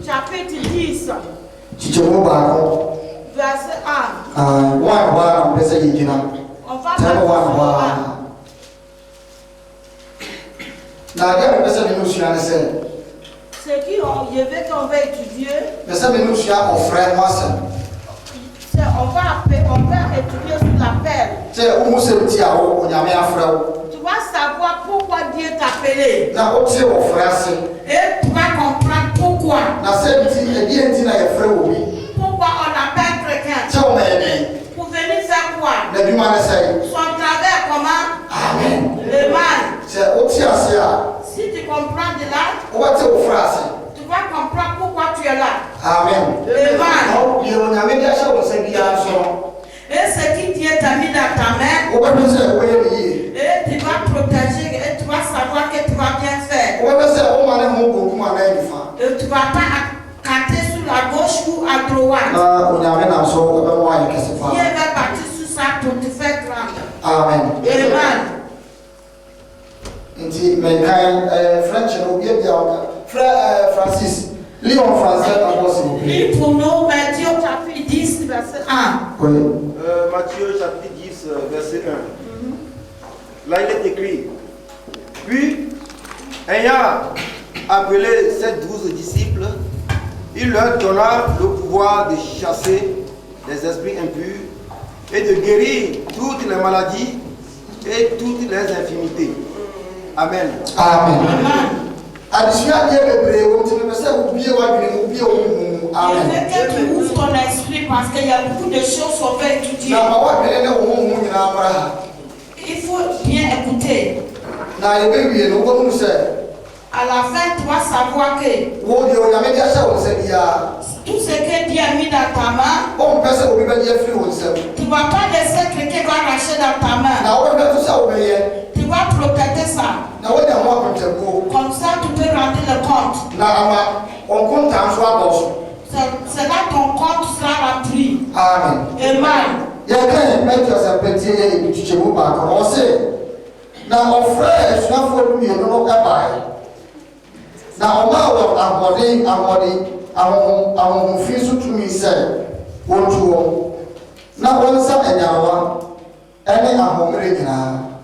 Chapitre 10. Verset 1. On va ce qui on va étudier. On va étudier sur la perle. Tu vas savoir pourquoi Dieu t'a appelé. Et tu vas comprendre pourquoi. Pourquoi on appelle quelqu'un. Pour venir faire quoi? Son travail comment? Amen. Amen. Si tu comprends de là, tu vas comprendre pourquoi tu es là. Amen. Amen. Et ce qui Dieu t'a mis dans ta main, et tu vas protéger, et tu vas savoir que tu vas bien faire. Et tu ne vas pas accater sur la gauche ou à droite. Dieu va partir sur ça pour te faire grand. Amen. Amen. Francis, lis en français d'abord s'il vous plaît. Lis pour nous Matthieu chapitre 10, verset 1. Matthieu chapitre 10, verset 1. Là il est écrit: Puis, ayant appelé ses 12 disciples, il leur donna le pouvoir de chasser les esprits impurs et de guérir toutes les maladies et toutes les infirmités. Amen. Amen. Je veux que tu ouvres ton esprit parce qu'il y a beaucoup de choses qu'on peut étudier. Il faut bien écouter. À la fin, tu vas savoir que tout ce que Dieu a mis dans ta main, tu ne vas pas laisser quelqu'un arracher dans ta main. Tu vas protéger ça. Comme ça, tu peux rendre le compte. C'est là ton compte sera rempli. Amen. Amen.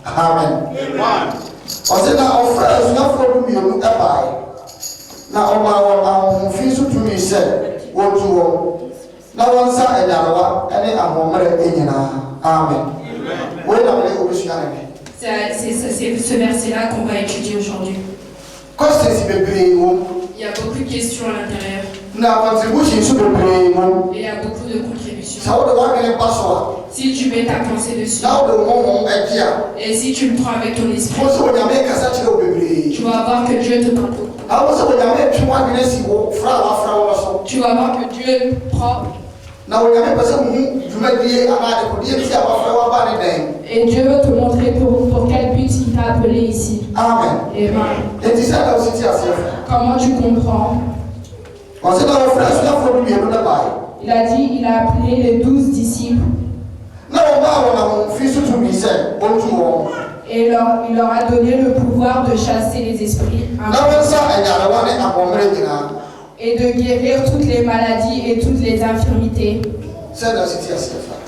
Amen. On sait dans on frère, je n'ai pas lu mieux nous abaye. Na on fils to me say, what to na on sa enyarwa ene ahomere enyina. Amen. C'est ce verset-là qu'on va étudier aujourd'hui. Il y a beaucoup de questions à l'intérieur. Et il y a beaucoup de contributions. Si tu mets ta pensée dessus, et si tu le prends avec ton esprit, tu vas voir que Dieu te parle beaucoup. Tu vas voir que Dieu prend. Et Dieu veut te montrer pour quel but il t'a appelé ici. Amen. Amen. Comment tu comprends? Il a dit, il a appelé les 12 disciples. Et il leur a donné le pouvoir de chasser les esprits et de guérir toutes les maladies et toutes les infirmités.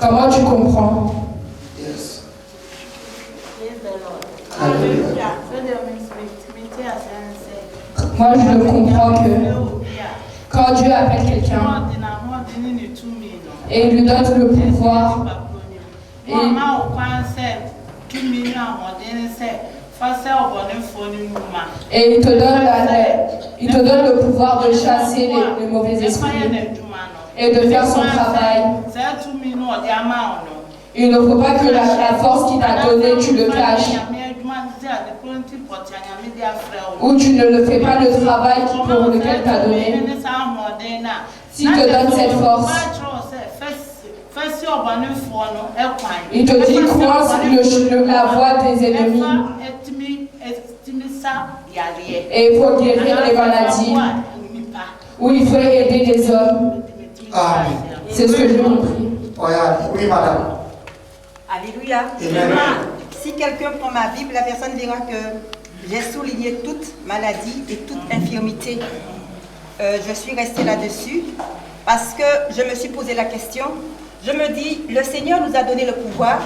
Comment tu comprends? Yes. Moi, je comprends que quand Dieu appelle quelqu'un et il lui donne le pouvoir et il te donne le pouvoir de chasser les mauvais esprits et de faire son travail. Il ne faut pas que la force qu'il t'a donnée, tu le caches. Ou tu ne le fais pas le travail pour lequel tu as donné. S'il te donne cette force, il te dit croise la voie des ennemis. Et il faut guérir les maladies. Ou il faut aider les hommes. C'est ce que j'ai compris. Oui, madame. Alléluia. Amen. Si quelqu'un prend ma Bible, la personne verra que j'ai souligné toute maladie et toute infirmité. je suis restée là-dessus parce que je me suis posé la question. Je me dis, le Seigneur nous a donné le pouvoir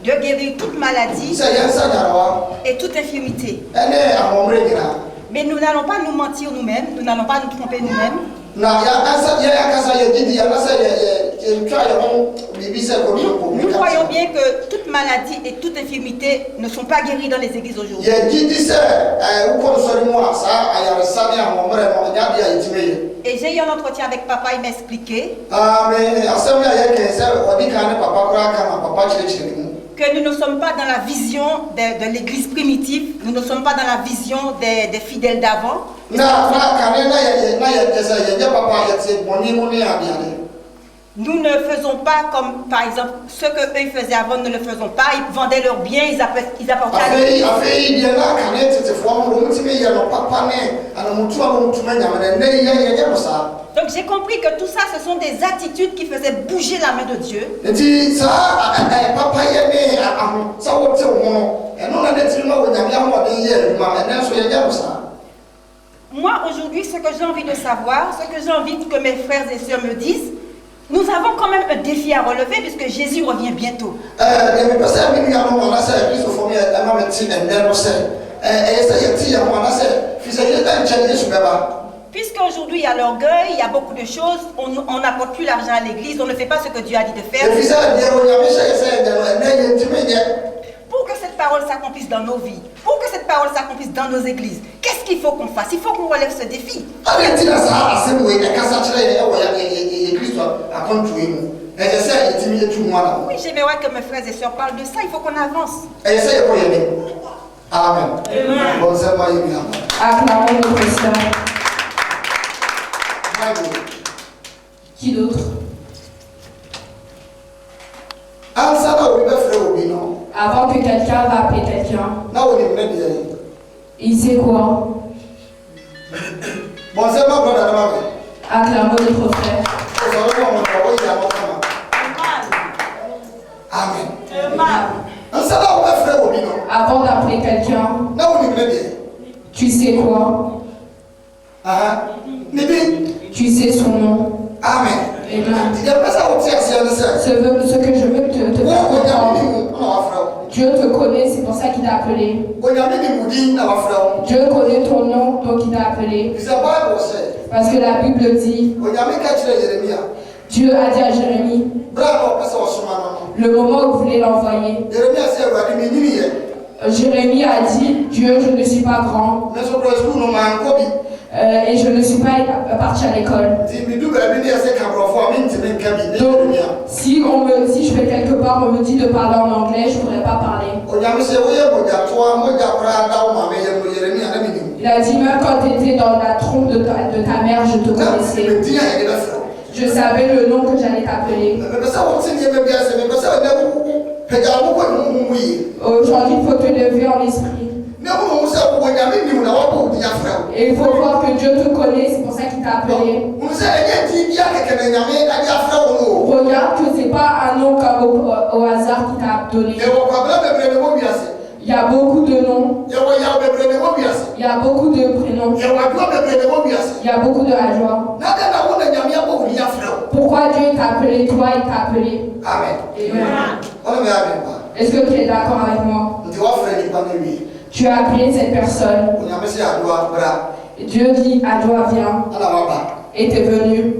de guérir toute maladie et toute infirmité. Mais nous n'allons pas nous mentir nous-mêmes, nous n'allons pas nous tromper nous-mêmes. Nous croyons bien que toute maladie et toute infirmité ne sont pas guéries dans les églises aujourd'hui. Et j'ai eu un entretien avec papa, il m'a expliqué que nous ne sommes pas dans la vision de l'église primitive, nous ne sommes pas dans la vision des fidèles d'avant. Nous ne faisons pas comme, par exemple, ce qu'eux faisaient avant, nous ne le faisons pas. Ils vendaient leurs biens, ils apportaient à Donc j'ai compris que tout ça, ce sont des attitudes qui faisaient bouger la main de Dieu. Moi, aujourd'hui, ce que j'ai envie de savoir, ce que j'ai envie que mes frères et sœurs me disent, nous avons quand même un défi à relever puisque Jésus revient bientôt. Puisqu'aujourd'hui il y a l'orgueil, il y a beaucoup de choses, on n'apporte plus l'argent à l'église, on ne fait pas ce que Dieu a dit de faire. Pour que cette parole s'accomplisse dans nos vies, pour que cette parole s'accomplisse dans nos églises, qu'est-ce qu'il faut qu'on fasse? Il faut qu'on relève ce défi. Oui, j'aimerais que mes frères et sœurs parlent de ça, il faut qu'on avance. Amen. Acclamons notre Seigneur. Qui d'autre? Avant que quelqu'un va appeler quelqu'un, il sait quoi? Acclamons notre frère. Amen. Avant d'appeler quelqu'un, tu sais quoi? Tu sais son nom. Amen. Amen. Ce que je veux te faire comprendre, Dieu te connaît, c'est pour ça qu'il t'a appelé. Dieu connaît ton nom, donc il t'a appelé. Parce que la Bible dit, Dieu a dit à Jérémie, le moment où vous voulez l'envoyer, Jérémie a dit, Dieu, je ne suis pas grand. Et je ne suis pas parti à l'école. Donc, si je vais quelque part, on me dit de parler en anglais, je ne pourrais pas parler. Il a dit, même quand tu étais dans la trompe de ta mère, je te connaissais. Je savais le nom que j'allais t'appeler. Aujourd'hui, il faut te lever en esprit. Et il faut voir que Dieu te connaît, c'est pour ça qu'il t'a appelé. Regarde que ce n'est pas un nom comme au hasard qu'il t'a donné. Il y a beaucoup de noms. Il y a beaucoup de prénoms. Il y a beaucoup de adjoints. Pourquoi Dieu t'a appelé toi, il t'a appelé? Amen. Amen. Est-ce que tu es d'accord avec moi? Tu as appelé cette personne. Dieu dit, Adoua, viens. Et tu es venu.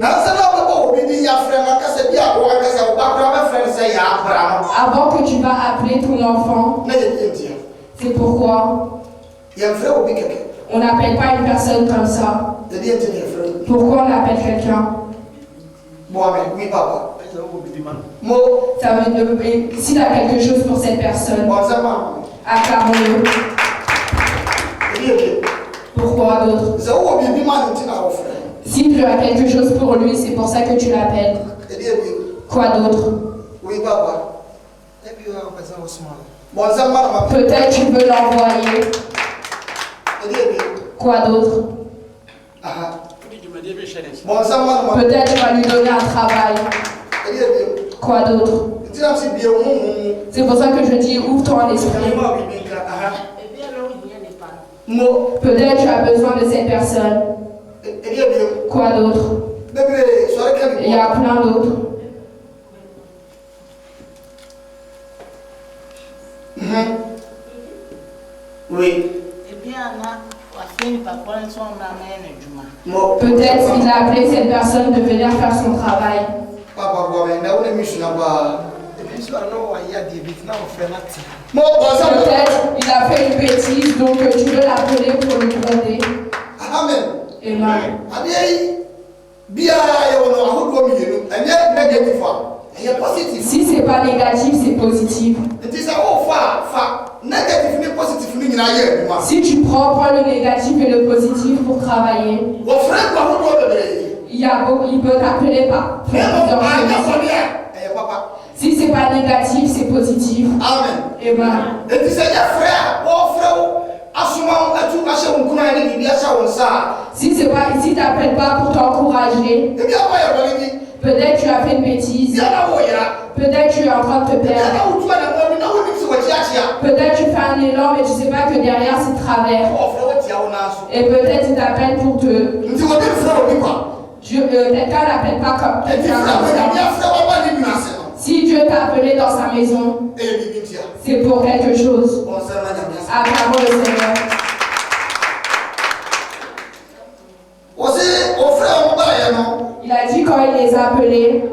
Avant que tu vas appeler ton enfant, c'est pourquoi on n'appelle pas une personne comme ça. Pourquoi on appelle quelqu'un? Ça veut dire, s'il a quelque chose pour cette personne, acclamons-le. Pourquoi d'autre? Si tu as quelque chose pour lui, c'est pour ça que tu l'appelles. Quoi d'autre? Peut-être tu veux l'envoyer. Quoi d'autre? Peut-être tu vas lui donner un travail. Quoi d'autre? C'est pour ça que je dis ouvre ton esprit. Peut-être tu as besoin de cette personne. Quoi d'autre? Il y a plein d'autres. Oui. Peut-être qu'il a appelé cette personne de venir faire son travail. Peut-être il a fait une bêtise, donc tu veux l'appeler pour lui gronder. Amen. Amen. Si c'est pas négatif, c'est positif. Si tu prends le négatif et le positif pour travailler, il peut t'appeler par plusieurs choses. Si c'est pas négatif, c'est positif. Amen. Amen. Si t'appelles pas pour t'encourager, peut-être tu as fait une bêtise. Peut-être tu es en train de te perdre. Peut-être tu fais un élan, mais tu sais pas que derrière c'est travers. Et peut-être il t'appelle pour te... Quelqu'un n'appelle pas comme quelqu'un. Si Dieu t'a appelé dans sa maison, c'est pour quelque chose. Acclamons le Seigneur. Il a dit quand il les a appelés,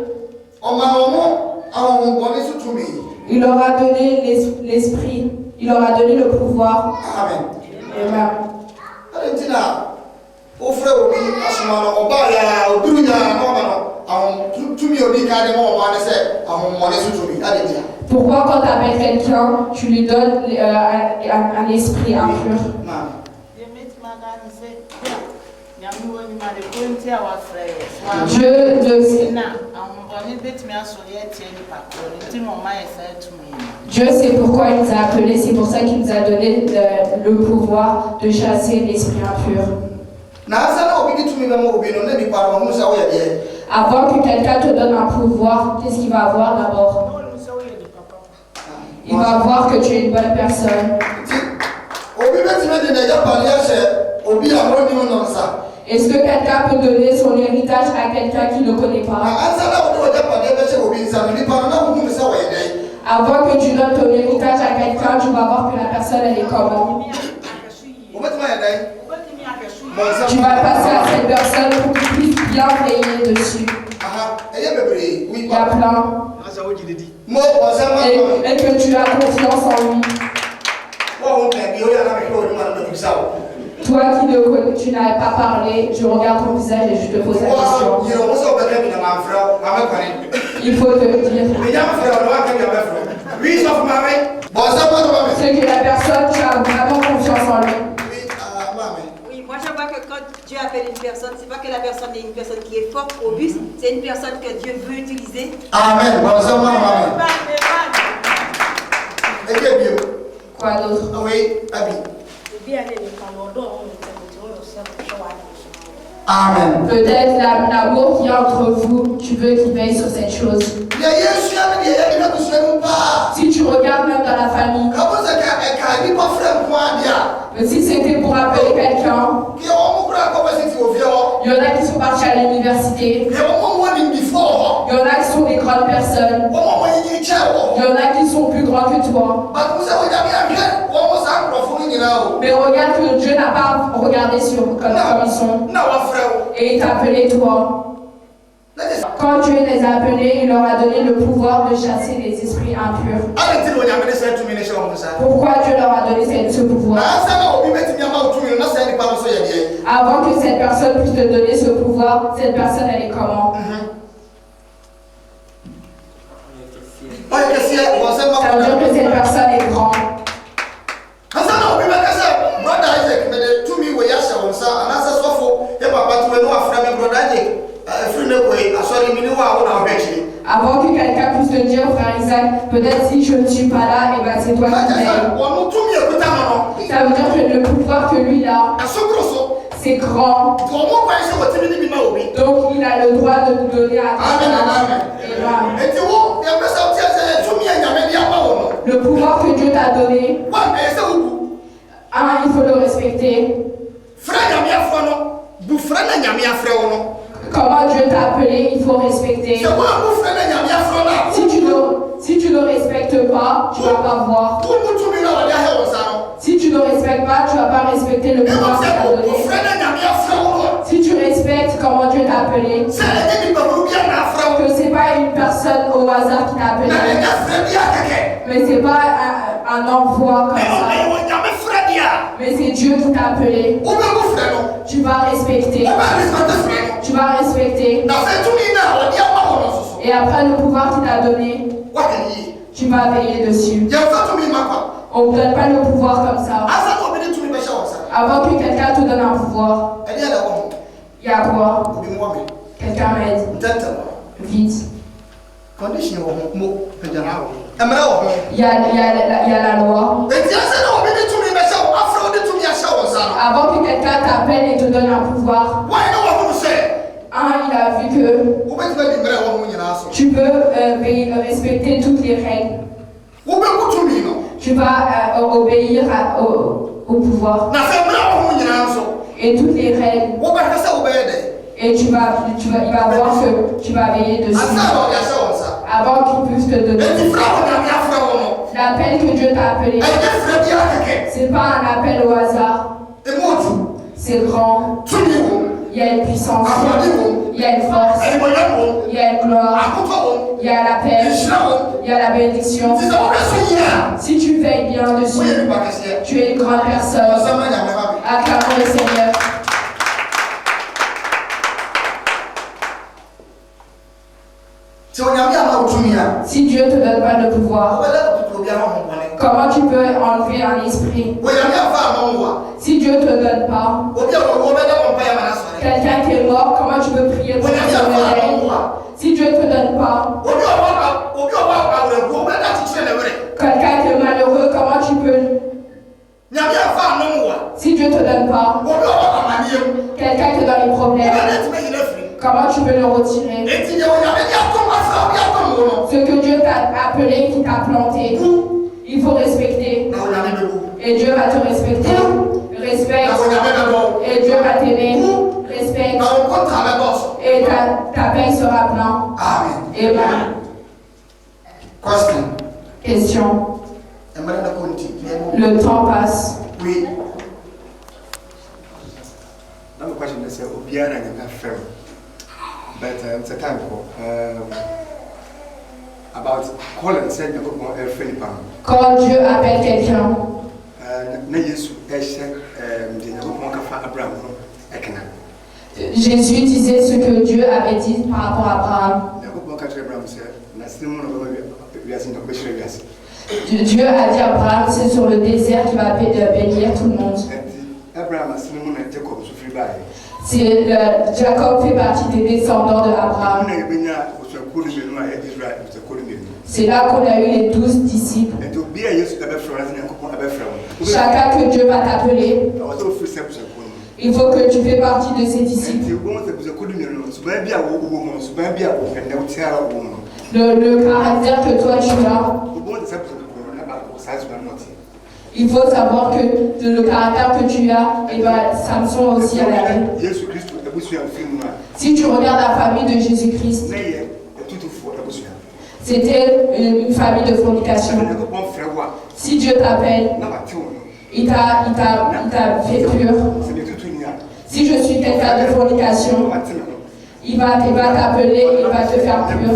il leur a donné l'esprit, il leur a donné le pouvoir. Amen. Amen. Pourquoi quand tu appelles quelqu'un, tu lui donnes un esprit impur? Dieu sait pourquoi il nous a appelés, c'est pour ça qu'il nous a donné le pouvoir de chasser l'esprit impur. Avant que quelqu'un te donne un pouvoir, qu'est-ce qu'il va voir d'abord? Il va voir que tu es une bonne personne. Est-ce que quelqu'un peut donner son héritage à quelqu'un qui ne connaît pas? Avant que tu donnes ton héritage à quelqu'un, tu vas voir que la personne elle est comment. Tu vas passer à cette personne pour qu'il puisse bien veiller dessus. Il y a plein. Et que tu as confiance en lui. Toi qui ne connais, tu n'avais pas parlé, je regarde ton visage et je te pose la question. Il faut te dire. C'est que la personne, tu as vraiment confiance en lui. Oui, moi je vois que quand Dieu appelle une personne, c'est pas que la personne est une personne qui est forte, robuste, c'est une personne que Dieu veut utiliser. Amen. Quoi d'autre? Oui, Abi. Amen. Peut-être l'amour qu'il y a entre vous, tu veux qu'il veille sur cette chose. Si tu regardes même dans la famille, si c'était pour appeler quelqu'un, il y en a qui sont partis à l'université, il y en a qui sont des grandes personnes, il y en a qui sont plus grands que toi. Mais regarde que Dieu n'a pas regardé sur comme ils sont. Et il t'a appelé toi. Quand Dieu les a appelés, il leur a donné le pouvoir de chasser les esprits impurs. Pourquoi Dieu leur a donné ce pouvoir? Avant que cette personne puisse te donner ce pouvoir, cette personne elle est comment? Ça veut dire que cette personne est grande. Avant que quelqu'un puisse te dire, frère Isaac, peut-être si je ne suis pas là, et ben c'est toi qui m'aides. Ça veut dire que le pouvoir que lui a, c'est grand. Donc il a le droit de nous donner à le pouvoir que Dieu t'a donné. il faut le respecter. Comment Dieu t'a appelé, il faut respecter. Si tu ne respectes pas, tu ne vas pas voir. Si tu ne respectes pas, tu ne vas pas respecter le pouvoir qu'il t'a donné. Si tu respectes comment Dieu t'a appelé, que ce n'est pas une personne au hasard qui t'a appelé, mais ce n'est pas un envoi comme ça, mais c'est Dieu qui t'a appelé. Tu vas respecter. Tu vas respecter. Et après le pouvoir qu'il t'a donné, tu vas veiller dessus. On ne donne pas le pouvoir comme ça. Avant que quelqu'un te donne un pouvoir, il y a quoi? Quelqu'un m'aide. Vite. Il y a la loi. Avant que quelqu'un t'appelle et te donne un pouvoir, il a vu que tu peux respecter toutes les règles. Tu vas obéir au pouvoir et toutes les règles. Et il va voir que tu vas veiller dessus avant qu'il puisse te donner. L'appel que Dieu t'a appelé, c'est pas un appel au hasard. C'est grand. Il y a une puissance, il y a une force, il y a une gloire, il y a la paix, il y a la bénédiction. Si tu veilles bien dessus, tu es une grande personne. Acclamons le Seigneur. Si Dieu ne te donne pas le pouvoir, comment tu peux enlever un esprit? Si Dieu ne te donne pas, quelqu'un qui est mort, comment tu peux prier pour qu'il se réveille? Si Dieu ne te donne pas, quelqu'un qui est malheureux, comment tu peux? Si Dieu ne te donne pas, quelqu'un qui est dans les problèmes, comment tu peux le retirer? Ce que Dieu t'a appelé, qui t'a planté, il faut respecter. Et Dieu va te respecter. Respecte. Et Dieu va t'aimer. Respecte. Et ta paix sera pleine. Amen. Question. Le temps passe. Oui. Dans le question, c'est au bien à faire. But it's a time for about calling said Philip. Quand Dieu appelle quelqu'un, Jésus disait ce que Dieu avait dit par rapport à Abraham. Dieu a dit à Abraham, c'est sur le désert qui va bénir tout le monde. Jacob fait partie des descendants de Abraham. C'est là qu'on a eu les 12 disciples. Chacun que Dieu va t'appeler, il faut que tu fais partie de ces disciples. Le caractère que toi tu as, il faut savoir que le caractère que tu as, et Samson aussi en avait. Si tu regardes la famille de Jésus-Christ, c'était une famille de fornication. Si Dieu t'appelle, il t'a fait pur. Si je suis quelqu'un de fornication, il va t'appeler, il va te faire pur.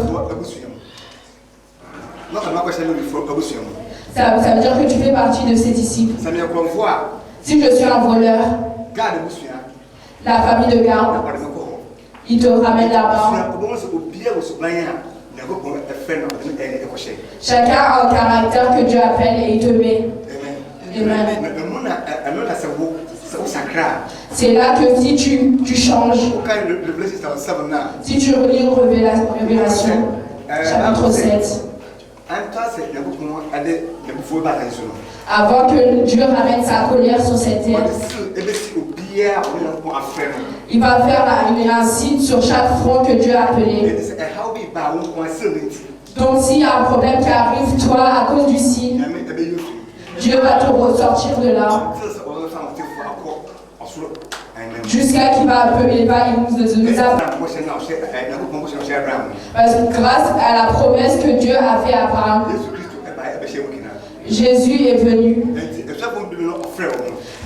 Ça veut dire que tu fais partie de ses disciples. Si je suis un voleur, la famille de garde, il te ramène là-bas. Chacun a un caractère que Dieu appelle et il te met. Amen. C'est là que si tu changes, si tu relis Révélation, chapitre 7, avant que Dieu ramène sa colère sur cette terre, il va faire un signe sur chaque front que Dieu a appelé. Donc s'il y a un problème qui arrive, toi, à cause du signe, Dieu va te ressortir de là. Jusqu'à qu'il va appeler, il nous a... Parce que grâce à la promesse que Dieu a fait à Abraham, Jésus est venu.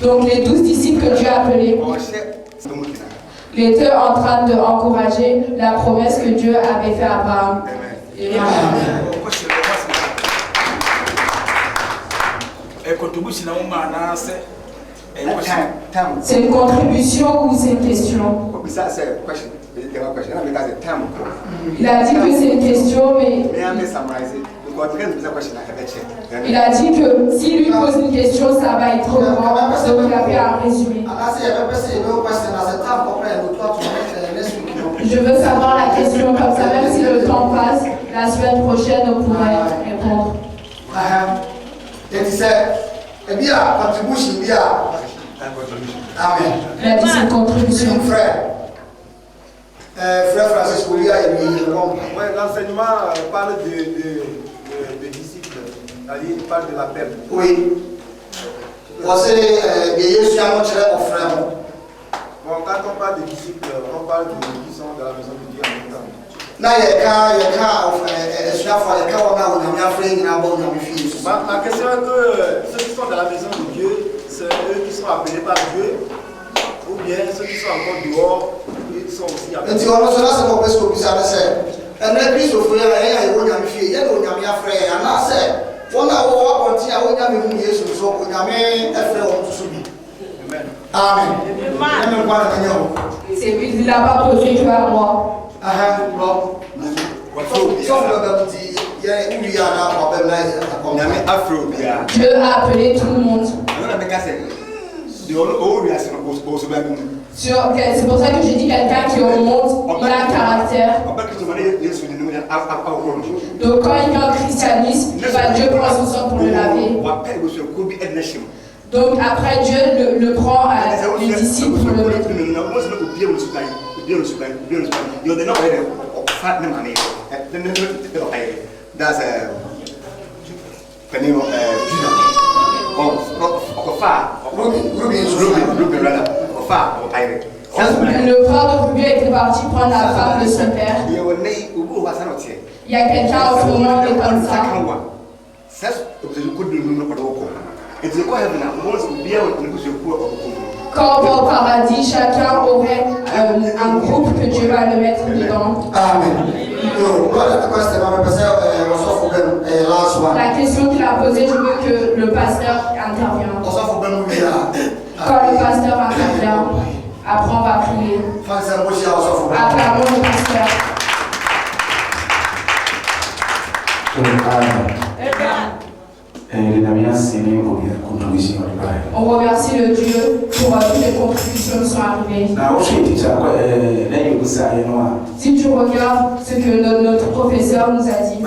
Donc les 12 disciples que Dieu a appelés, il était en train d'encourager la promesse que Dieu avait fait à Abraham. C'est une contribution ou c'est une question? Il a dit que c'est une question, mais il a dit que s'il lui pose une question, ça va être trop grand, donc il a fait un résumé. Je veux savoir la question comme ça, même si le temps passe, la semaine prochaine, on pourrait répondre. Amen. Il a dit c'est une contribution. Frère Francis, vous lui avez dit l'enseignement parle de disciples, c'est-à-dire il parle de l'appel. Oui. Você Jésus a montré au frère. Bon, quand on parle de disciples, on parle de ceux qui sont dans la maison de Dieu en même temps. Ma question est que ceux qui sont dans la maison de Dieu, c'est eux qui sont appelés par Dieu, ou bien ceux qui sont encore dehors, ils sont aussi appelés. Amen. C'est lui, il n'a pas posé Dieu à moi. Dieu a appelé tout le monde. C'est pour ça que j'ai dit quelqu'un qui est au monde, il a un caractère. Donc quand il vient au christianisme, Dieu prend son sang pour le laver. Donc après Dieu le prend à les disciples pour le mettre. Le frère de Ruby était parti prendre la femme de son père. Il y a quelqu'un en ce moment qui est comme ça. Quand on va au paradis, chacun aurait un groupe que Dieu va le mettre dedans. Amen. La question qu'il a posée, je veux que le pasteur intervienne. Quand le pasteur intervient, après on va prier. Acclamons le pasteur. On remercie le Dieu pour toutes les contributions qui sont arrivées. Si tu regardes ce que notre professeur nous a dit,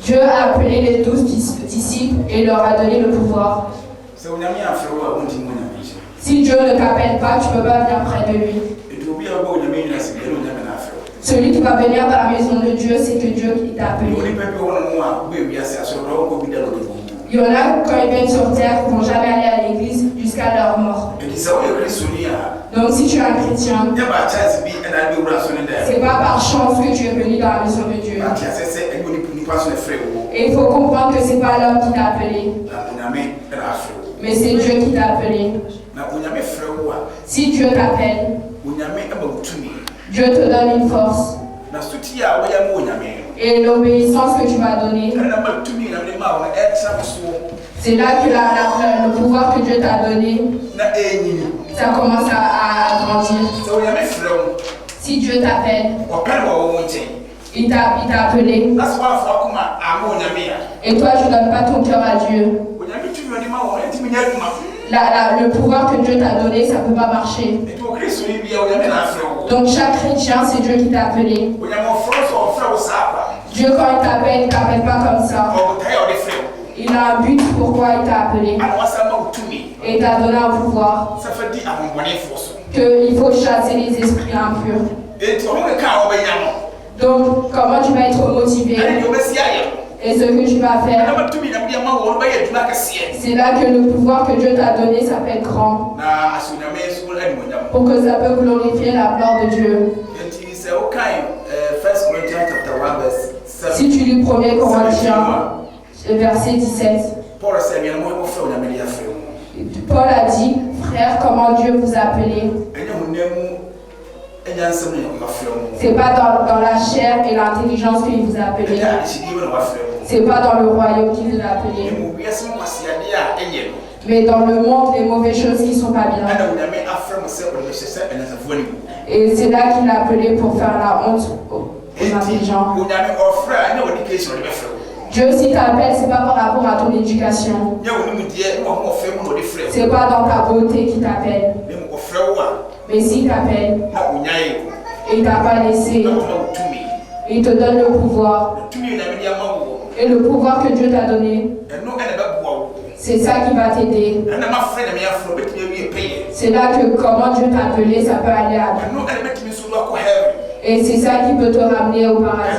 Dieu a appelé les 12 disciples et leur a donné le pouvoir. Si Dieu ne t'appelle pas, tu ne peux pas venir près de lui. Celui qui va venir dans la maison de Dieu, c'est que Dieu qui t'a appelé. Il y en a, quand ils viennent sur terre, qui ne vont jamais aller à l'église jusqu'à leur mort. Donc si tu es un chrétien, c'est pas par chance que tu es venu dans la maison de Dieu. Et il faut comprendre que c'est pas l'homme qui t'a appelé, mais c'est Dieu qui t'a appelé. Si Dieu t'appelle, Dieu te donne une force. Et l'obéissance que tu vas donner, c'est là que le pouvoir que Dieu t'a donné, ça commence à grandir. Si Dieu t'appelle, il t'a appelé. Et toi, tu ne donnes pas ton cœur à Dieu. Le pouvoir que Dieu t'a donné, ça ne peut pas marcher. Donc chaque chrétien, c'est Dieu qui t'a appelé. Dieu, quand il t'appelle, il ne t'appelle pas comme ça. Il a un but pourquoi il t'a appelé. Et il t'a donné un pouvoir. Qu'il faut chasser les esprits impurs. Donc comment tu vas être motivé? Et ce que tu vas faire, c'est là que le pouvoir que Dieu t'a donné s'appelle grand. Pour que ça peut glorifier la gloire de Dieu. Si tu lis 1 Corinthiens, verset 17, Paul a dit, frère, comment Dieu vous a appelé. C'est pas dans la chair et l'intelligence qu'il vous a appelé. C'est pas dans le royaume qu'il vous a appelé. Mais dans le monde, les mauvaises choses qui sont pas bien. Et c'est là qu'il a appelé pour faire la honte aux intelligents. Dieu, si t'appelle, c'est pas par rapport à ton éducation. C'est pas dans ta beauté qu'il t'appelle. Mais s'il t'appelle, et il t'a pas laissé, il te donne le pouvoir. Et le pouvoir que Dieu t'a donné, c'est ça qui va t'aider. C'est là que comment Dieu t'a appelé, ça peut aller à Dieu. Et c'est ça qui peut te ramener au paradis.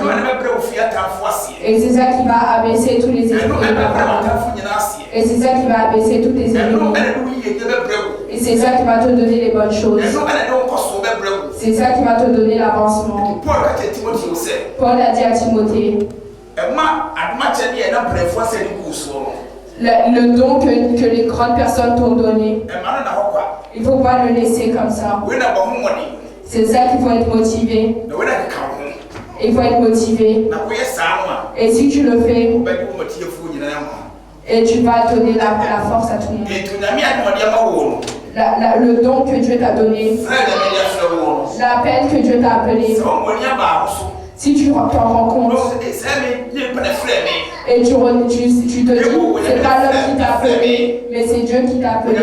Et c'est ça qui va abaisser tous les ennemis. Et c'est ça qui va abaisser tous les ennemis. Et c'est ça qui va te donner les bonnes choses. C'est ça qui va te donner l'avancement. Paul a dit à Timothée, le don que les grandes personnes t'ont donné, il ne faut pas le laisser comme ça. C'est ça qu'il faut être motivé. Il faut être motivé. Et si tu le fais, et tu vas donner la force à tout le monde. Le don que Dieu t'a donné, l'appel que Dieu t'a appelé, si tu t'en rends compte, et tu te dis, c'est pas l'homme qui t'a appelé, mais c'est Dieu qui t'a appelé.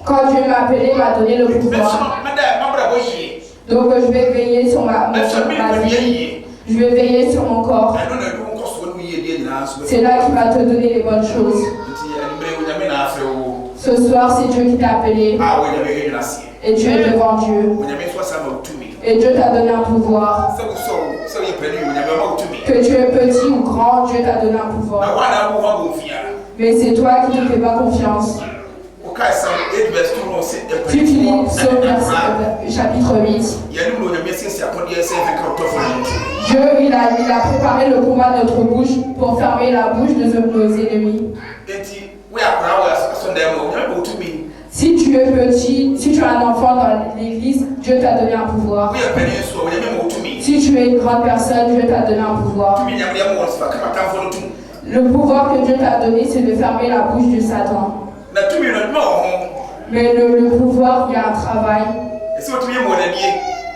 Quand Dieu m'a appelé, il m'a donné le pouvoir. Donc je vais veiller sur ma vie. Je vais veiller sur mon corps. C'est là qu'il va te donner les bonnes choses. Ce soir, c'est Dieu qui t'a appelé. Et tu es devant Dieu. Et Dieu t'a donné un pouvoir. Que tu es petit ou grand, Dieu t'a donné un pouvoir. Mais c'est toi qui ne fais pas confiance. Tu lis Psaume chapitre 8. Dieu, il a préparé le combat de notre bouche pour fermer la bouche de nos ennemis. Si tu es petit, si tu es un enfant dans l'église, Dieu t'a donné un pouvoir. Si tu es une grande personne, Dieu t'a donné un pouvoir. Le pouvoir que Dieu t'a donné, c'est de fermer la bouche de Satan. Mais le pouvoir, il y a un travail.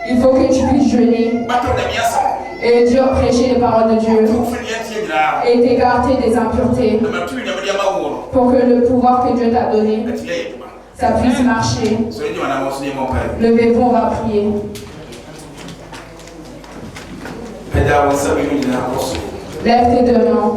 Il faut que tu puisses jeûner et dire prêcher les paroles de Dieu et t'écarter des impuretés pour que le pouvoir que Dieu t'a donné, ça puisse marcher. Levez-vous, on va prier. Lève tes deux mains.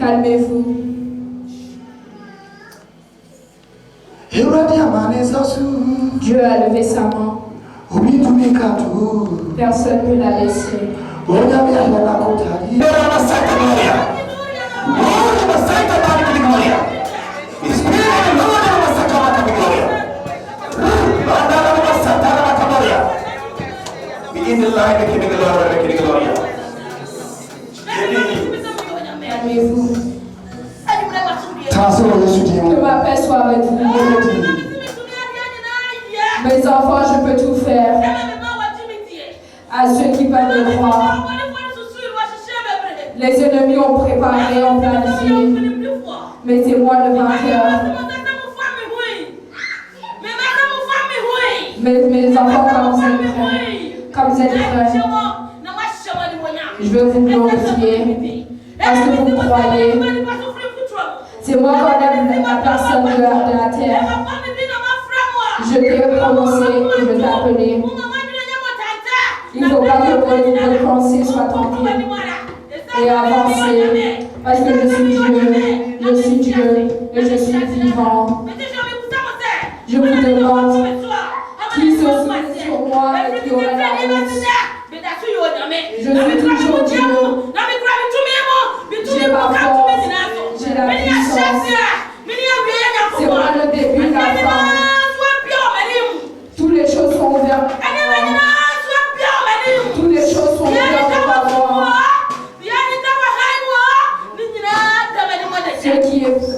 Calmez-vous. Dieu a levé sa main. Personne ne l'a laissé. Calmez-vous. Que ma paix soit avec vous. Mes enfants, je peux tout faire. À ceux qui peuvent me croire. Les ennemis ont préparé, ont planifié. Mais c'est moi le vainqueur. Mes enfants, comme vous êtes prêts, je veux vous glorifier. Parce que vous me croyez. C'est moi qu'on aime la personne de la terre. Je t'ai prononcé et je t'ai appelé. Il ne faut pas que votre pensée soit tentée et avancer. Parce que je suis Dieu et je suis vivant. Je vous demande qui se souvient sur moi et qui aura la honte. Je suis toujours Dieu. J'ai ma force, j'ai la puissance. C'est moi le début, la fin. Toutes les choses sont ouvertes. Toutes les choses sont ouvertes devant moi.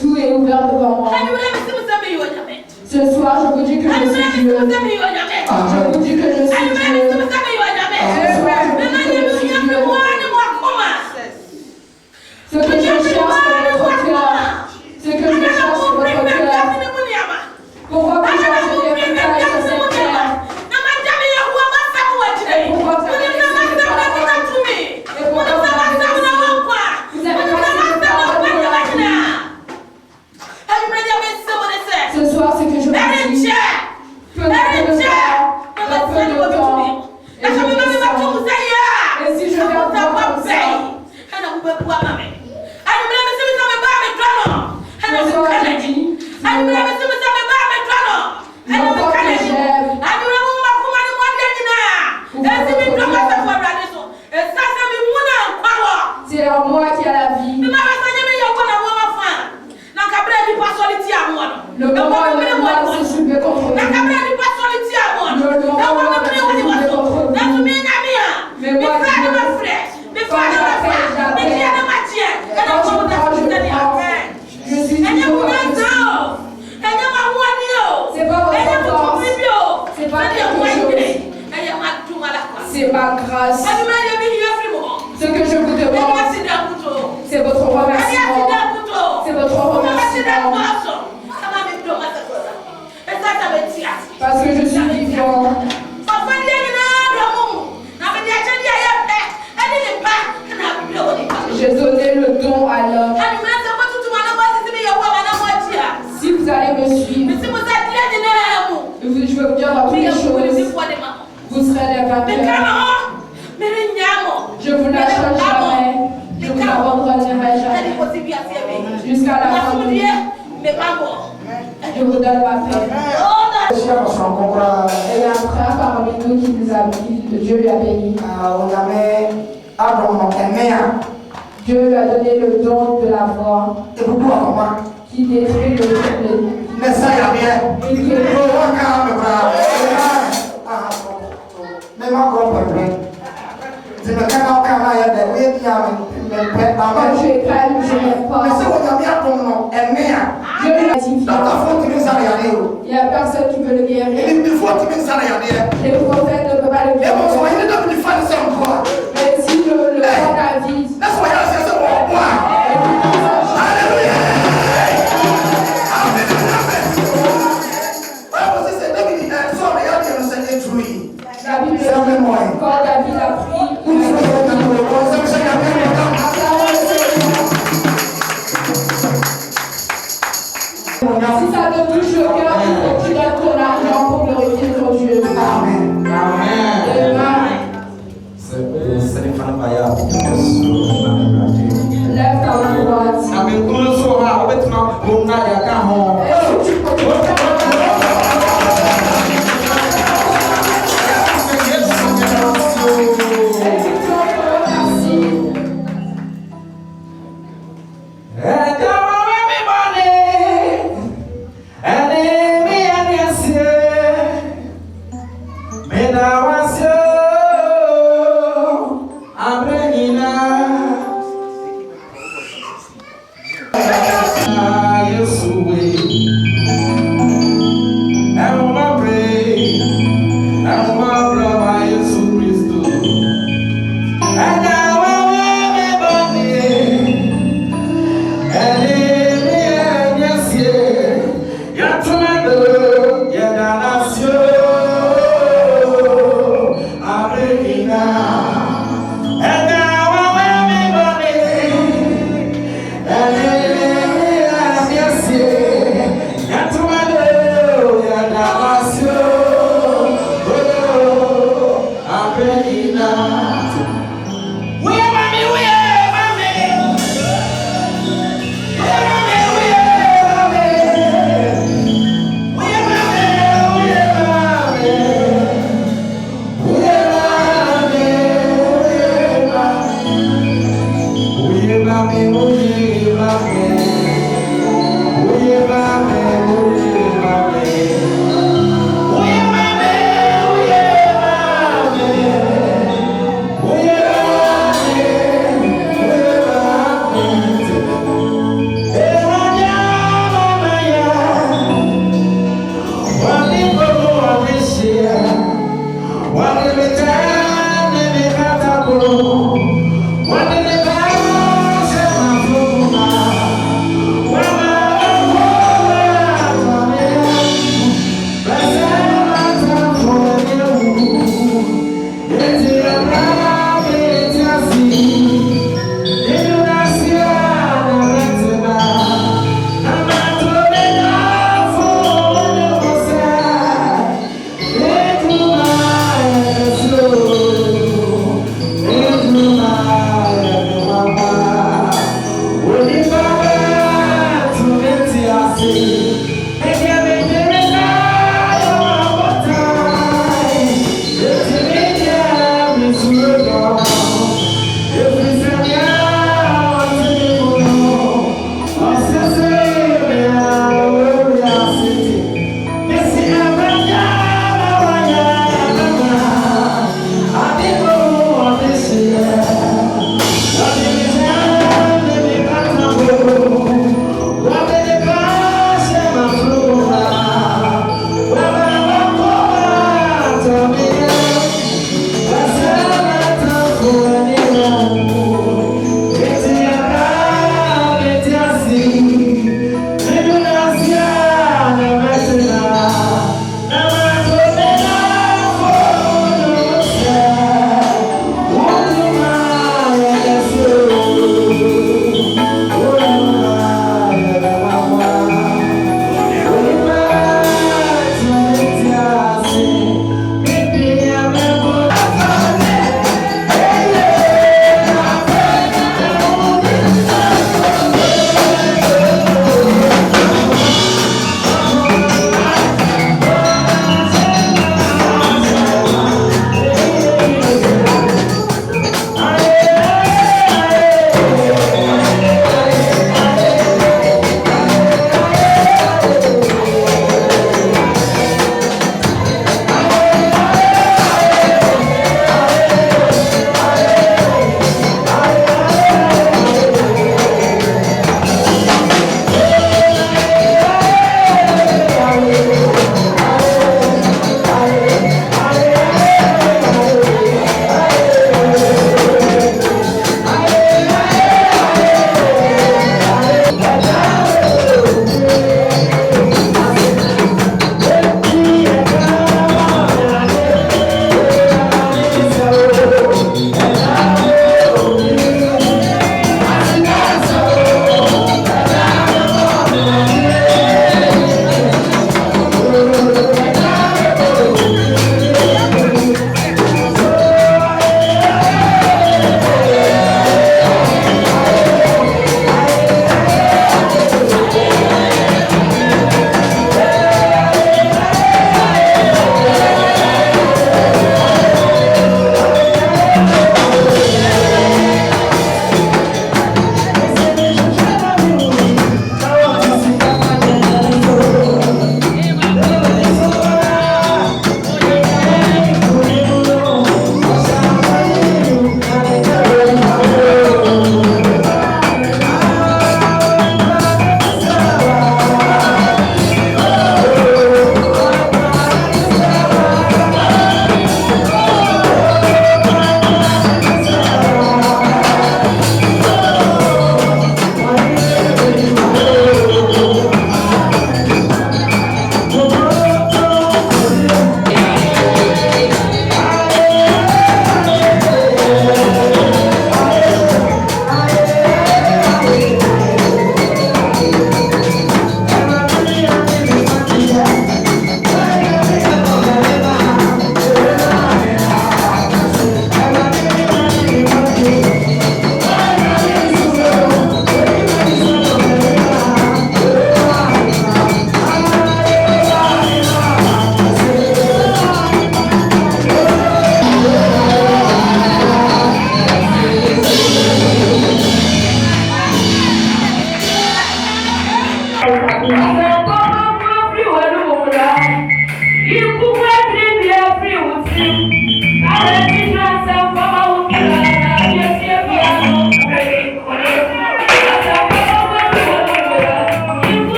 Tout est ouvert devant moi. Ce soir, je vous dis que je suis Dieu. Je vous dis que je suis Dieu. Ce soir, je vous dis que je suis Dieu. Ce que je cherche, c'est votre cœur. Ce que je cherche, c'est votre cœur. Pourquoi que j'ai acheté des bouteilles sur cette terre? Et pourquoi vous avez laissé des paroles? Et pourquoi vous avez laissé des paroles pour la vie? Ce soir, c'est que je vous dis que peu de temps, et je descends. Et si je viens voir comme ça, ce soir, je dis, l'enfant que j'aime, c'est en moi qui a la vie. Le moment où le mal se soulevait contre vous. Le moment où le mal se soulevait contre vous. Mais moi, quand j'appelle. Quand je prends. Je suis toujours comme je suis. C'est pas votre force. C'est pas quelque chose. C'est ma grâce. Ce que je vous demande, c'est votre remerciement. C'est votre remerciement. Parce que je suis vivant. J'ai donné le don à l'homme. Si vous allez me suivre, je veux vous dire dans toutes les choses, vous serez les vainqueurs. Je vous lâcherai jamais. Je vous abandonnerai jamais. Jusqu'à la fin de vie. Je vous donne ma paix. Et il y a un frère parmi nous qui nous a dit, Dieu lui a béni. Dieu lui a donné le don de la voix qui détruit le quand je suis calme, je n'aime pas. Dieu lui a dit, il n'y a personne qui peut le guérir. Les prophètes ne peuvent pas le guérir. Mais si le roi David, la Bible dit, quand David a pris, si ça te touche le cœur, il faut que tu donnes ton argent pour glorifier ton Dieu. Amen. Amen. And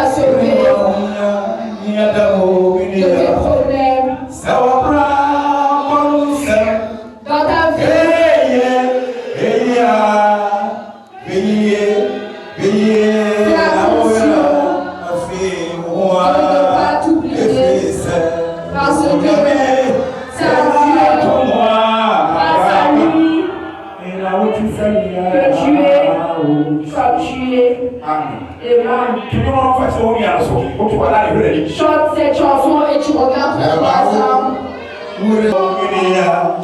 t'a sauvé de tes problèmes dans ta vie. Chante cette chanson et tu regardes tous ensemble. Yeah.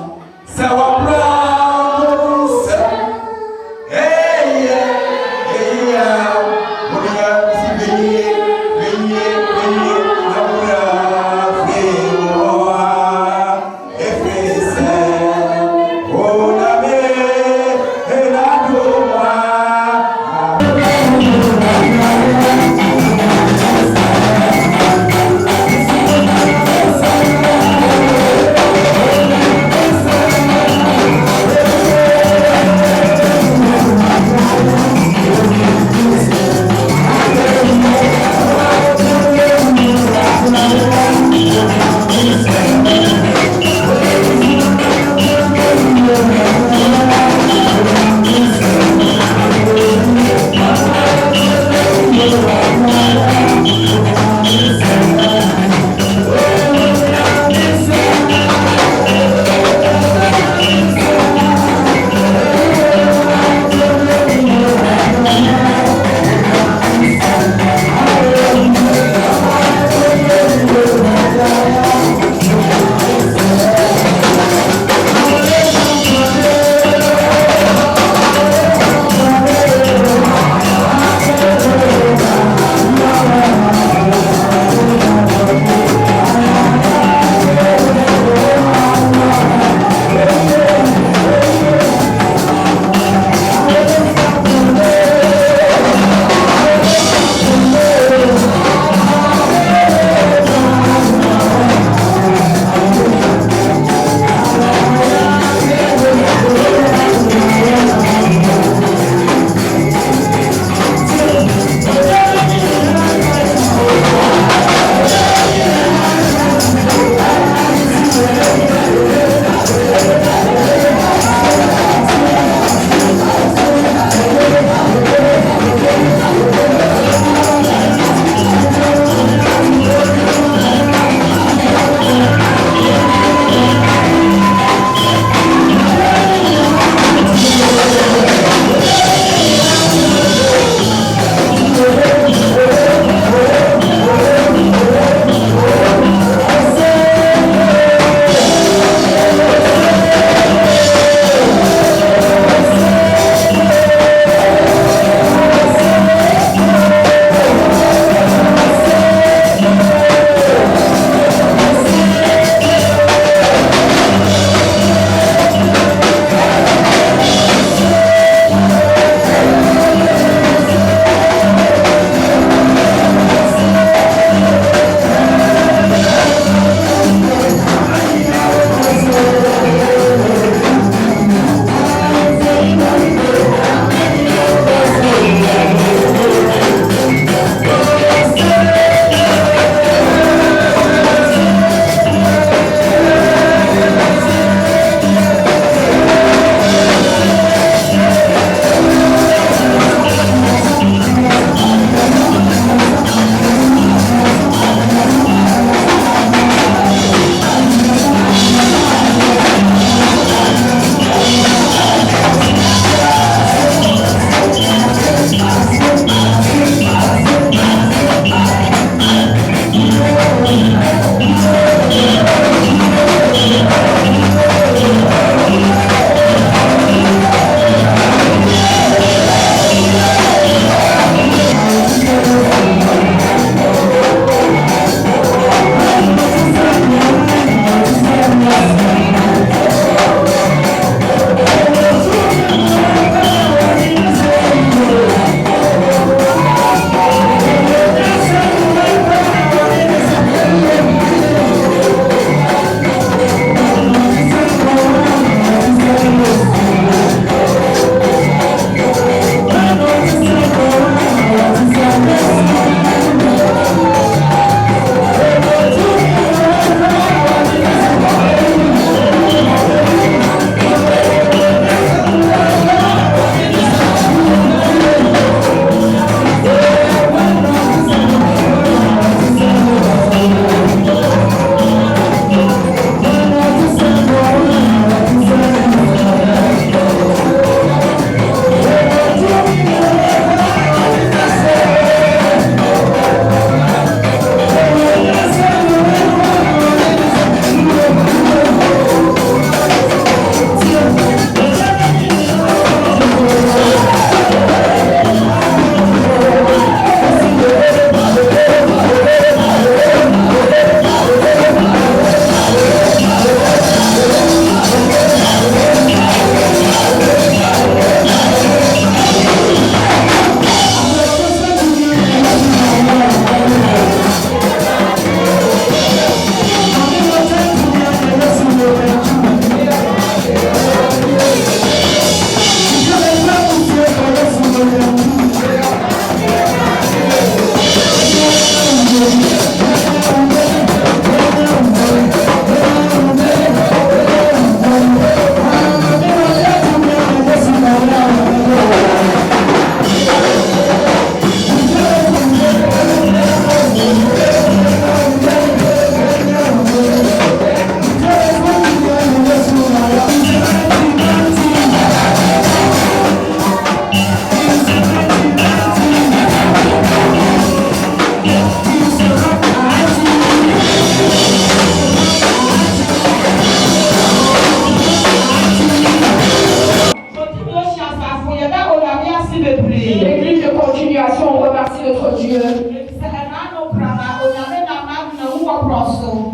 Dieu.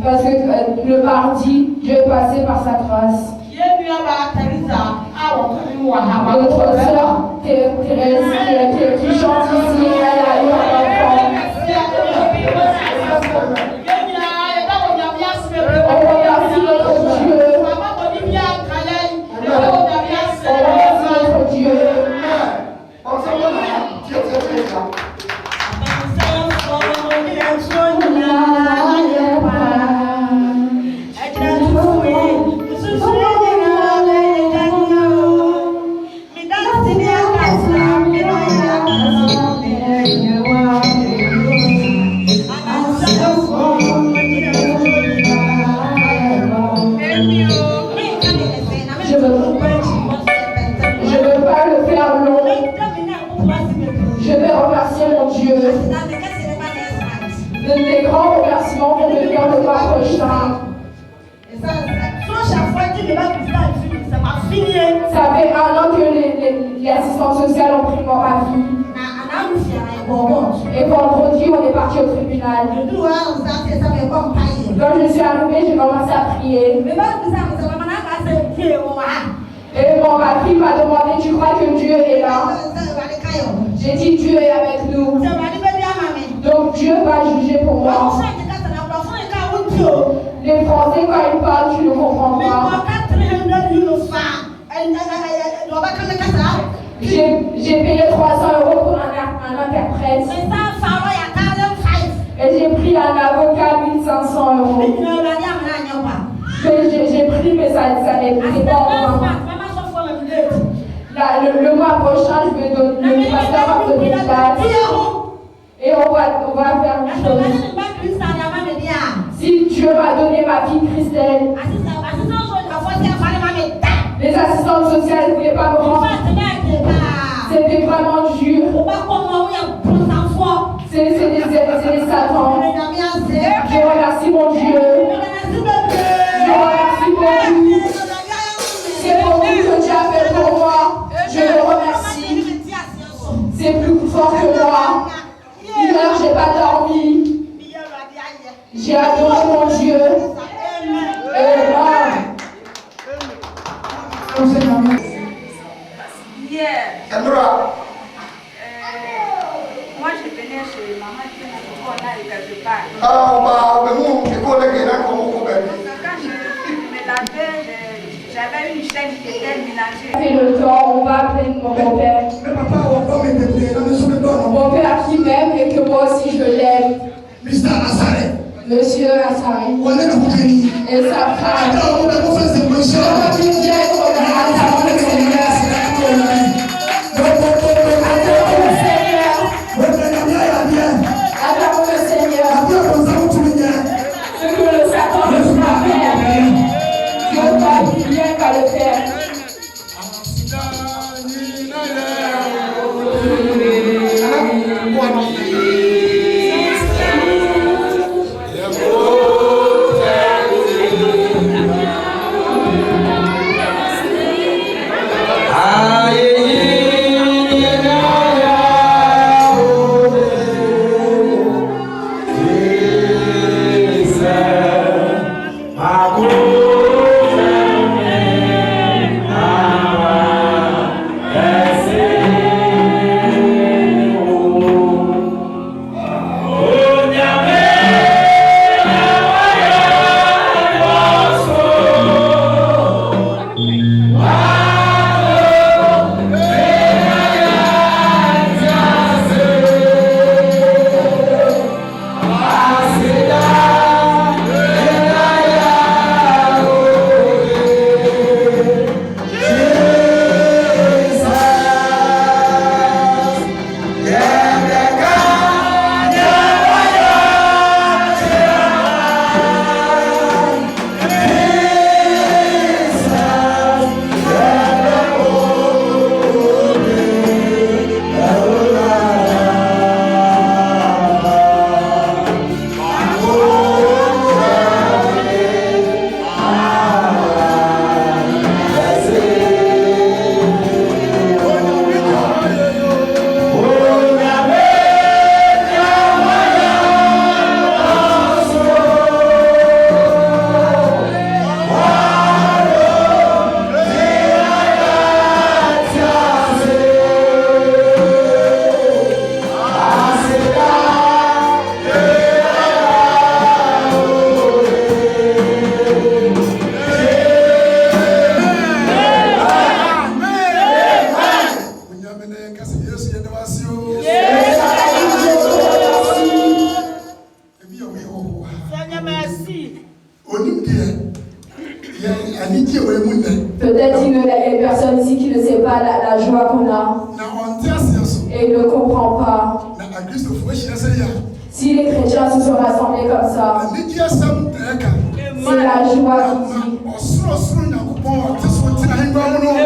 Parce que le mardi, Dieu est passé par sa grâce. Notre soeur Thérèse qui chante ici, elle a eu un enfant. On remercie notre Dieu. Des grands remerciements vont venir le mois prochain. Ça fait 1 an que les assistantes sociales ont pris mort à vie. Et vendredi, on est parti au tribunal. Quand je suis arrivée, j'ai commencé à prier. Et mon mari m'a demandé, tu crois que Dieu est là? J'ai dit, Dieu est avec nous. Donc Dieu va juger pour moi. Les Français, quand ils parlent, tu ne comprends pas. J'ai payé 300 € pour un interprète. Et j'ai pris un avocat 1500 €. J'ai pris, mais ça n'est pas moi. Le mois prochain, je vais donner, le pasteur va donner une date. Et on va faire une chose. Si Dieu m'a donné ma fille Christelle, les assistantes sociales ne voulaient pas me rendre. C'était vraiment dur. C'est des satans. Je remercie mon Dieu. Je remercie beaucoup. C'est beaucoup que Dieu a fait pour moi. Je le remercie. C'est plus fort que moi. Hier, j'ai pas dormi. J'ai adoré mon Dieu. Amen. Hier, moi je venais chez maman qui m'a dit qu'on aille quelque part. Quand je me lavais, j'avais une chaîne qui était mélangée. Fait le temps, on va appeler mon père. Mon père qui m'aime et que moi aussi je l'aime. Monsieur Assari. Et sa femme. Adore le Seigneur. Ce que le Satan ne peut pas faire, Dieu va bien qu'à le faire. a une personne ici qui ne sait pas la joie qu'on a. Et il ne comprend pas. Si les chrétiens se sont rassemblés comme ça, c'est la joie qui dit.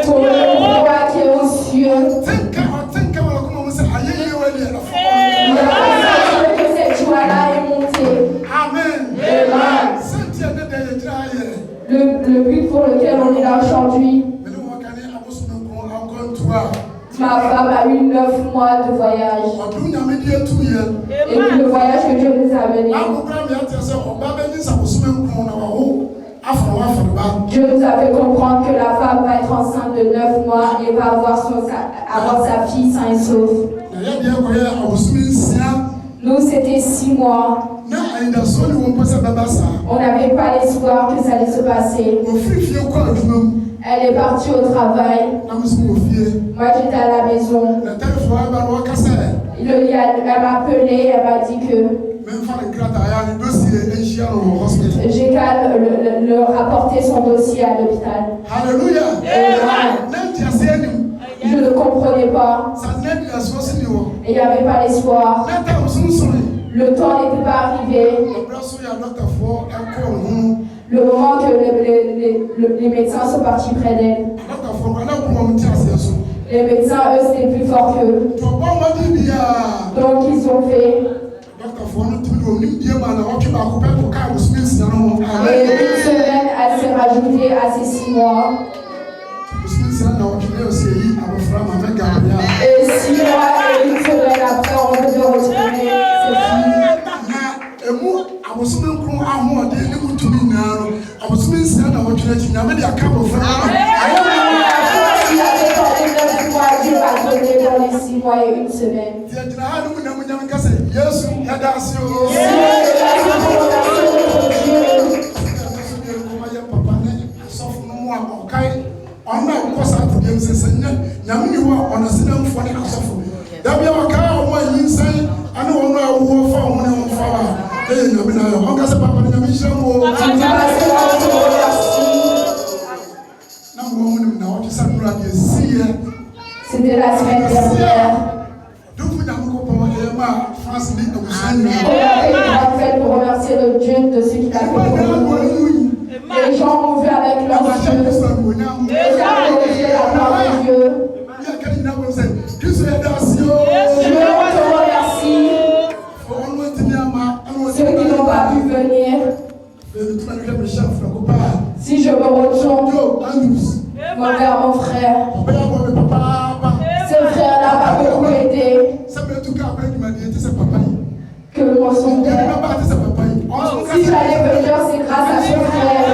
Pour le roi qui est aux cieux. Que cette joie-là est montée. Amen. Amen. Le but pour lequel on est là aujourd'hui. Ma femme a eu 9 mois de voyage. Et puis le voyage que Dieu nous a mené. Dieu nous a fait comprendre que la femme va être enceinte de 9 mois et va avoir sa fille sain et sauf. Nous, c'était 6 mois. On n'avait pas l'espoir que ça allait se passer. Elle est partie au travail. Moi, j'étais à la maison. Elle m'a appelé, elle m'a dit que j'ai qu'à le rapporter son dossier à l'hôpital. Alléluia. Je ne comprenais pas. Et il n'y avait pas l'espoir. Le temps n'était pas arrivé. Le moment que les médecins sont partis près d'elle. Les médecins, eux, c'était plus fort qu'eux. Donc, ils ont fait. Et une semaine, elle s'est rajoutée à ces 6 mois. Et 6 mois et une semaine après, on devait retourner ses filles. Il avait porté 9 mois, Dieu va donner dans les 6 mois et une semaine. C'était la semaine dernière. On a fait une grande fête pour remercier le Dieu de ce qu'il a fait pour nous. Les gens ont vu avec leurs yeux. Les gens ont fait la gloire de Dieu. Je te remercie. Ceux qui n'ont pas pu venir. Si je me retourne vers mon frère, ce frère n'a pas beaucoup aidé que son père. Si j'allais venir, c'est grâce à ce frère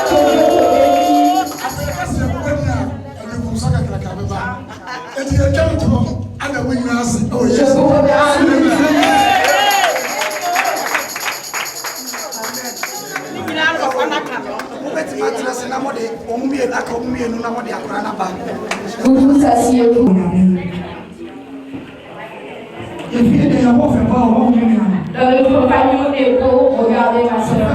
que Dieu te bénit. Je vous remercie. Vous vous asseyez-vous. Le compagnon est beau, regardez ma soeur.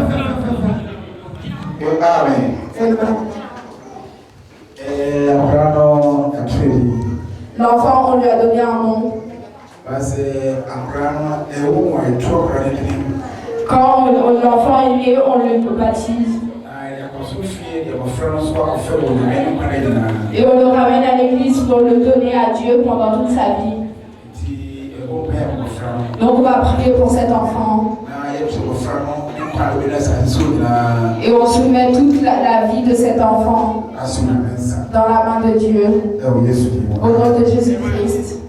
L'enfant, on lui a donné un nom. Quand l'enfant est né, on le baptise. Et on le ramène à l'église pour le donner à Dieu pendant toute sa vie. Donc on va prier pour cet enfant. Et on soumet toute la vie de cet enfant dans la main de Dieu. Au nom de Jésus-Christ.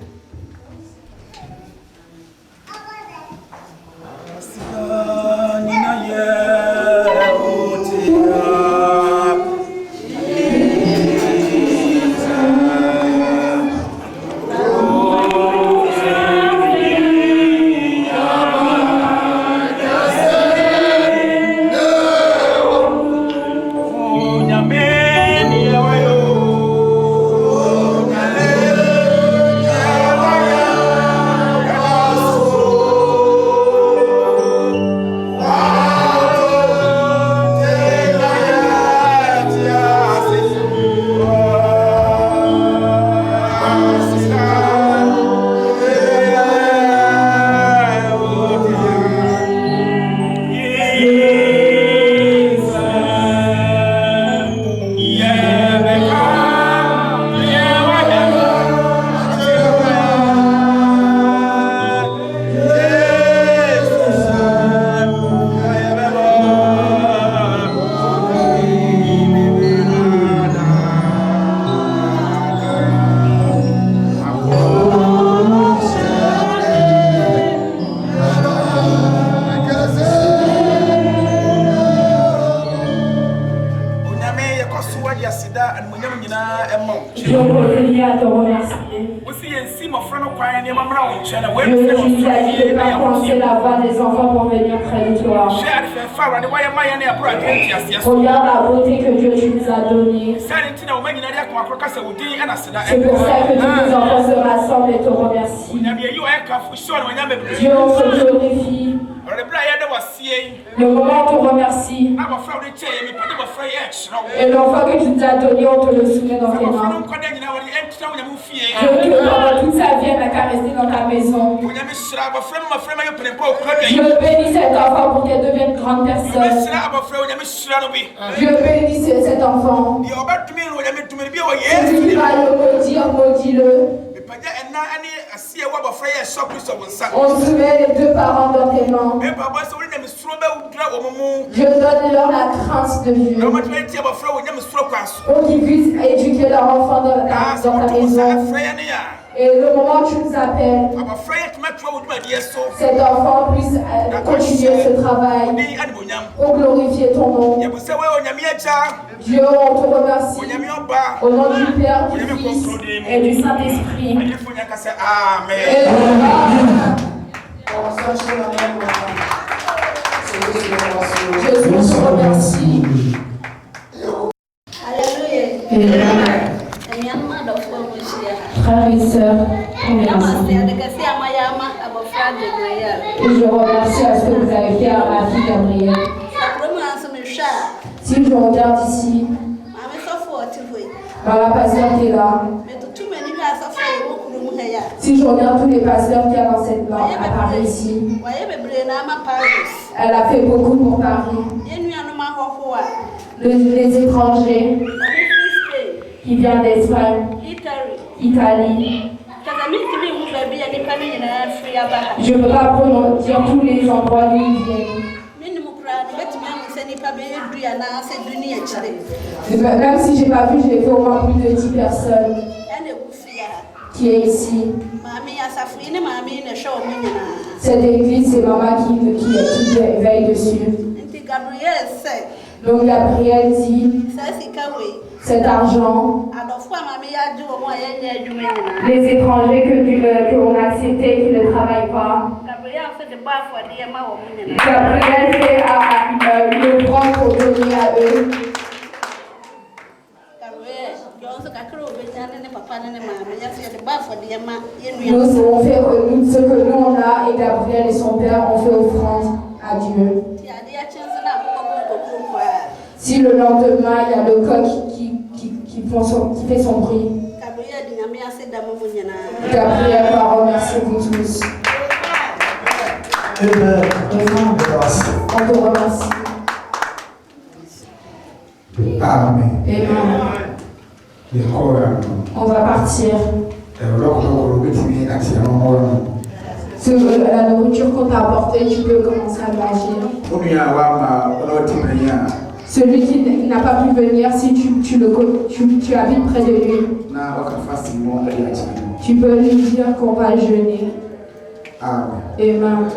à te remercier. Je suis dit de ne pas penser la voix des enfants pour venir près de toi. Regarde la beauté que Dieu tu nous as donnée. C'est pour ça que tous les enfants se rassemblent et te remercient. Dieu, on se glorifie. Le moment on te remercie. Et l'enfant que tu nous as donné, on te le soumet dans tes mains. Je veux que pendant toute sa vie, elle a caressé dans ta maison. Je bénis cet enfant pour qu'elle devienne grande personne. Je bénis cet enfant. Si tu vas le maudire, maudis-le. On soumet les deux parents dans tes mains. Je donne leur la crainte de Dieu. Pour qu'ils puissent éduquer leur enfant dans ta maison. Et le moment où tu nous appelles, cet enfant puisse continuer ce travail pour glorifier ton nom. Dieu, on te remercie. Au nom du Père, du Fils et du Saint-Esprit. Amen. Je te remercie. Frères et sœurs, et je remercie à ce que vous avez fait à ma fille Gabrielle. Si je regarde ici, Maman Pasteur qui est là. Si je regarde tous les pasteurs qu'il y a dans cette banque à Paris ici, elle a fait beaucoup pour Paris. Les étrangers qui viennent d'Espagne, Italie. Je ne peux pas dire tous les endroits d'où ils viennent. Même si je n'ai pas vu, j'ai fait au moins plus de 10 personnes qui est ici. Cette église, c'est maman qui veille dessus. Donc Gabriel dit, cet argent, les étrangers que l'on a acceptés qui ne travaillent pas, Gabriel fait le prendre pour donner à eux. Nous avons fait ce que nous on a et Gabriel et son père ont fait offrande à Dieu. Si le lendemain il y a le coq qui fait son bruit, Gabriel va remercier vous tous. Amen. On te remercie. Amen. Amen. On va partir. La nourriture qu'on t'a apportée, tu peux commencer à manger. Celui qui n'a pas pu venir, si tu habites près de lui, tu peux lui dire qu'on va jeûner. Amen.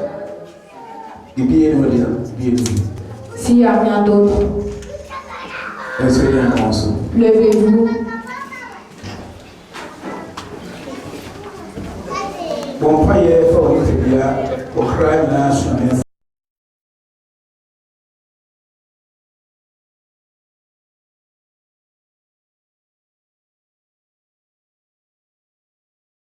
S'il n'y a rien d'autre, levez-vous. Bon,